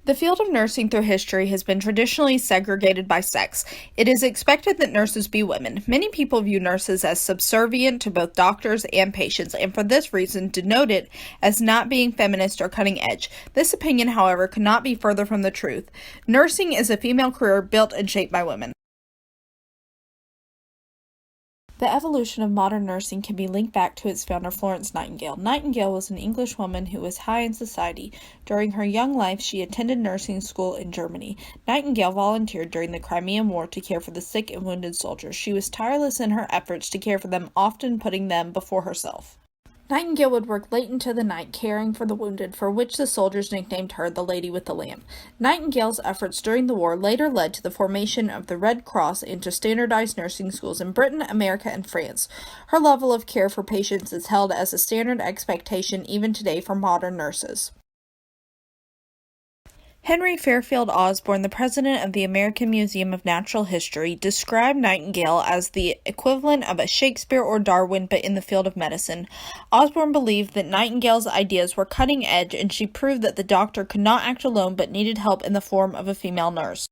The field of nursing through history has been traditionally segregated by sex. It is expected that nurses be women. Many people view nurses as subservient to both doctors and patients, and for this reason denote it as not being feminist or cutting edge. This opinion, however, could not be further from the truth. Nursing is a female career built and shaped by women. The evolution of modern nursing can be linked back to its founder, Florence Nightingale. Nightingale was an English woman who was high in society. During her young life, she attended nursing school in Germany. Nightingale volunteered during the Crimean War to care for the sick and wounded soldiers. She was tireless in her efforts to care for them, often putting them before herself. Nightingale would work late into the night caring for the wounded, for which the soldiers nicknamed her the Lady with the Lamp. Nightingale's efforts during the war later led to the formation of the Red Cross and to standardized nursing schools in Britain, America, and France. Her level of care for patients is held as a standard expectation even today for modern nurses. Henry Fairfield Osborn, the president of the American Museum of Natural History, described Nightingale as the equivalent of a Shakespeare or Darwin, but in the field of medicine. Osborn believed that Nightingale's ideas were cutting edge, and she proved that the doctor could not act alone but needed help in the form of a female nurse.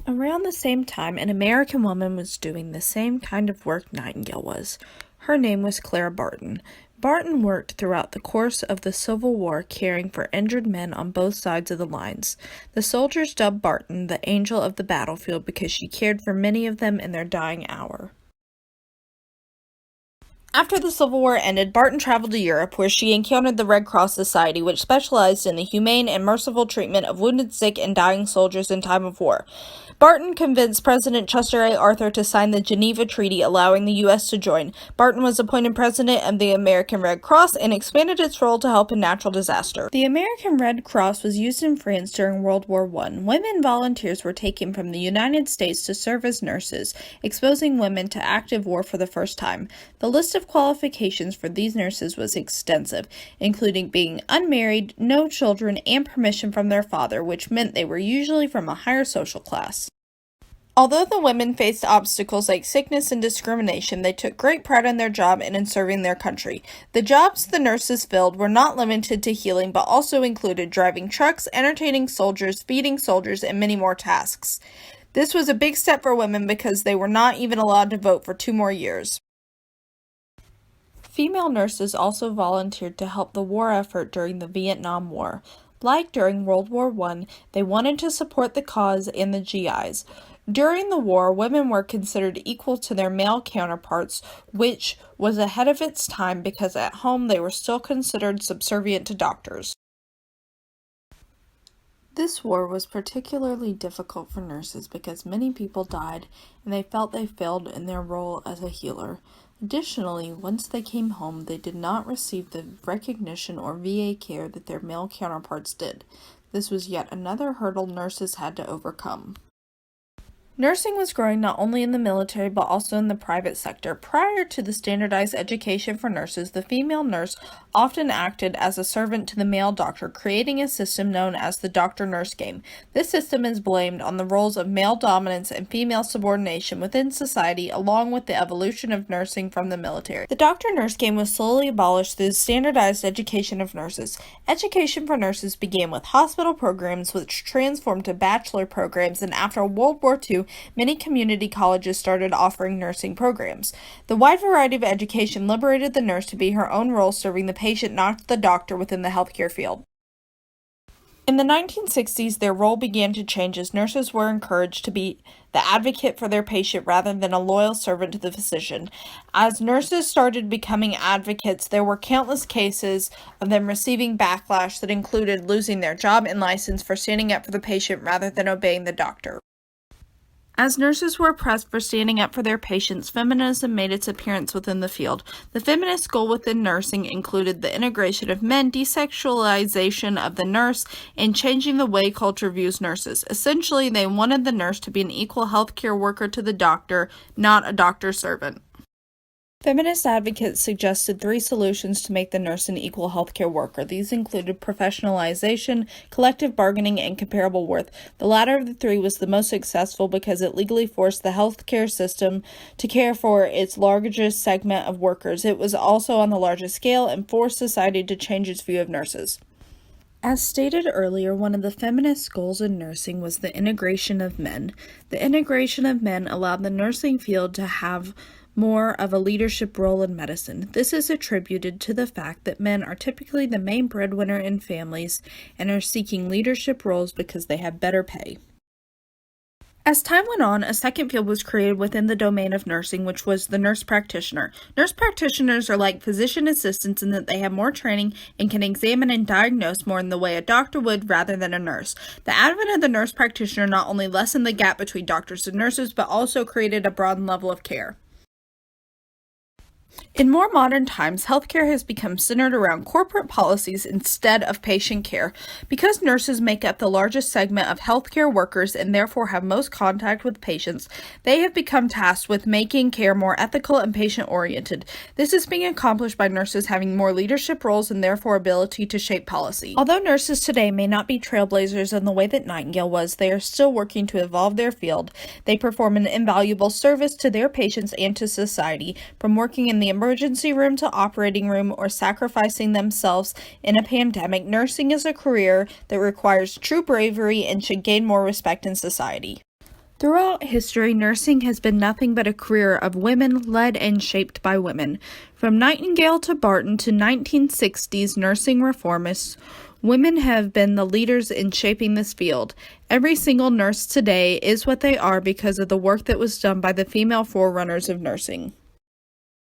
Around the same time, an American woman was doing the same kind of work Nightingale was. Her name was Clara Barton. Barton worked throughout the course of the Civil War caring for injured men on both sides of the lines. The soldiers dubbed Barton the angel of the battlefield because she cared for many of them in their dying hour. After the Civil War ended, Barton traveled to Europe, where she encountered the Red Cross Society, which specialized in the humane and merciful treatment of wounded, sick, and dying soldiers in time of war. Barton convinced President Chester A. Arthur to sign the Geneva Treaty, allowing the U.S. to join. Barton was appointed president of the American Red Cross and expanded its role to help in natural disaster. The American Red Cross was used in France during World War I. Women volunteers were taken from the United States to serve as nurses, exposing women to active war for the first time. The list of qualifications for these nurses was extensive, including being unmarried, no children, and permission from their father, which meant they were usually from a higher social class. Although the women faced obstacles like sickness and discrimination, they took great pride in their job and in serving their country. The jobs the nurses filled were not limited to healing, but also included driving trucks, entertaining soldiers, feeding soldiers, and many more tasks. This was a big step for women because they were not even allowed to vote for 2 more years. Female nurses also volunteered to help the war effort during the Vietnam War. Like during World War I, they wanted to support the cause and the GIs. During the war, women were considered equal to their male counterparts, which was ahead of its time because at home they were still considered subservient to doctors. This war was particularly difficult for nurses because many people died and they felt they failed in their role as a healer. Additionally, once they came home, they did not receive the recognition or VA care that their male counterparts did. This was yet another hurdle nurses had to overcome. Nursing was growing not only in the military but also in the private sector. Prior to the standardized education for nurses, the female nurse often acted as a servant to the male doctor, creating a system known as the doctor-nurse game. This system is blamed on the roles of male dominance and female subordination within society, along with the evolution of nursing from the military. The doctor-nurse game was slowly abolished through the standardized education of nurses. Education for nurses began with hospital programs, which transformed to bachelor programs, and after World War II, many community colleges started offering nursing programs. The wide variety of education liberated the nurse to be her own role, serving the patient, not the doctor, within the healthcare field. In the 1960s, their role began to change as nurses were encouraged to be the advocate for their patient rather than a loyal servant to the physician. As nurses started becoming advocates, there were countless cases of them receiving backlash that included losing their job and license for standing up for the patient rather than obeying the doctor. As nurses were pressed for standing up for their patients, feminism made its appearance within the field. The feminist goal within nursing included the integration of men, desexualization of the nurse, and changing the way culture views nurses. Essentially, they wanted the nurse to be an equal healthcare worker to the doctor, not a doctor's servant. Feminist advocates suggested 3 solutions to make the nurse an equal healthcare worker. These included professionalization, collective bargaining, and comparable worth. The latter of the 3 was the most successful because it legally forced the healthcare system to care for its largest segment of workers. It was also on the largest scale and forced society to change its view of nurses. As stated earlier, one of the feminist goals in nursing was the integration of men. The integration of men allowed the nursing field to have more of a leadership role in medicine. This is attributed to the fact that men are typically the main breadwinner in families and are seeking leadership roles because they have better pay. As time went on, a second field was created within the domain of nursing, which was the nurse practitioner. Nurse practitioners are like physician assistants in that they have more training and can examine and diagnose more in the way a doctor would rather than a nurse. The advent of the nurse practitioner not only lessened the gap between doctors and nurses, but also created a broadened level of care. In more modern times, healthcare has become centered around corporate policies instead of patient care. Because nurses make up the largest segment of healthcare workers and therefore have most contact with patients, they have become tasked with making care more ethical and patient-oriented. This is being accomplished by nurses having more leadership roles and therefore ability to shape policy. Although nurses today may not be trailblazers in the way that Nightingale was, they are still working to evolve their field. They perform an invaluable service to their patients and to society, from working in the emergency room to operating room or sacrificing themselves in a pandemic. Nursing is a career that requires true bravery and should gain more respect in society. Throughout history, nursing has been nothing but a career of women led and shaped by women. From Nightingale to Barton to 1960s nursing reformists, women have been the leaders in shaping this field. Every single nurse today is what they are because of the work that was done by the female forerunners of nursing.